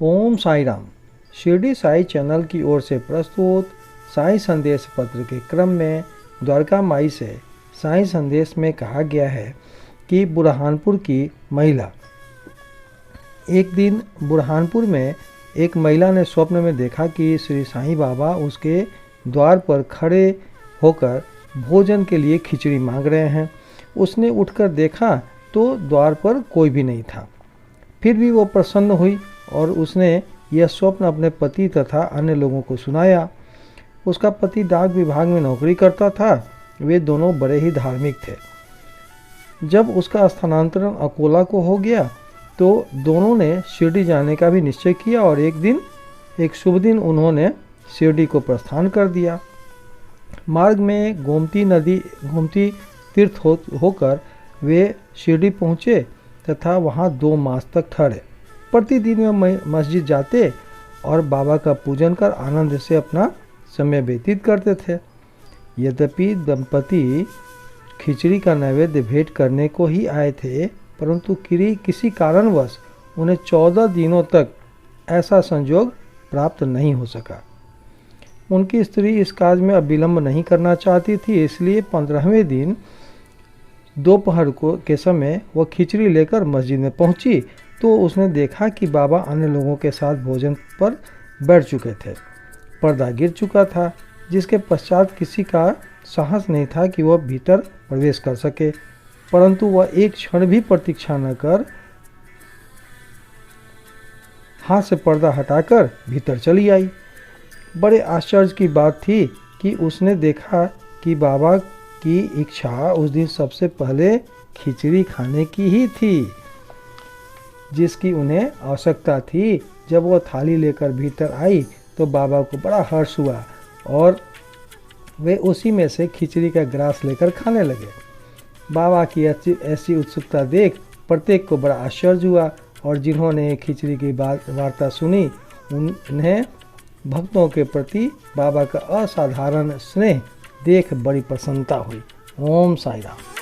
ओम Sai Ram. Shirdi Sai channel की ओर से प्रस्तुत साई संदेश पत्र के क्रम में द्वारका माई से साई संदेश में कहा गया है कि बुरहानपुर की महिला। एक दिन बुरहानपुर में एक महिला ने स्वप्न में देखा कि श्री साईं बाबा उसके द्वार पर खड़े होकर भोजन के लिए खिचड़ी मांग रहे हैं। उसने उठकर देखा तो द्वार पर कोई भी नहीं था। फिर भी वो प्रसन्न हुई और उसने यह स्वप्न अपने पति तथा अन्य लोगों को सुनाया। उसका पति डाक विभाग में नौकरी करता था। वे दोनों बड़े ही धार्मिक थे। जब उसका स्थानांतरण अकोला को हो गया तो दोनों ने शिरडी जाने का भी निश्चय किया और एक शुभ दिन उन्होंने शिरडी को प्रस्थान कर दिया। मार्ग में गोमती तीर्थ होकर वे शिरडी पहुँचे तथा वहाँ 2 मास तक ठहरे। प्रतिदिन वे मस्जिद जाते और बाबा का पूजन कर आनंद से अपना समय व्यतीत करते थे। यद्यपि दंपति खिचड़ी का नैवेद्य भेंट करने को ही आए थे, परंतु किसी कारणवश उन्हें 14 दिनों तक ऐसा संयोग प्राप्त नहीं हो सका। उनकी स्त्री इस कार्य में अब विलंब नहीं करना चाहती थी, इसलिए 15वें दिन दोपहर के समय वह खिचड़ी लेकर मस्जिद में पहुंची तो उसने देखा कि बाबा अन्य लोगों के साथ भोजन पर बैठ चुके थे। पर्दा गिर चुका था, जिसके पश्चात किसी का साहस नहीं था कि वह भीतर प्रवेश कर सके, परंतु वह एक क्षण भी प्रतीक्षा न कर हाथ से पर्दा हटाकर भीतर चली आई। बड़े आश्चर्य की बात थी कि उसने देखा कि बाबा की इच्छा उस दिन सबसे पहले खिचड़ी खाने की ही थी, जिसकी उन्हें आवश्यकता थी। जब वह थाली लेकर भीतर आई तो बाबा को बड़ा हर्ष हुआ और वे उसी में से खिचड़ी का ग्रास लेकर खाने लगे। बाबा की ऐसी उत्सुकता देख प्रत्येक को बड़ा आश्चर्य हुआ और जिन्होंने खिचड़ी की वार्ता सुनी उन्हें भक्तों के प्रति बाबा का असाधारण स्नेह देख बड़ी प्रसन्नता हुई। ओम साई राम।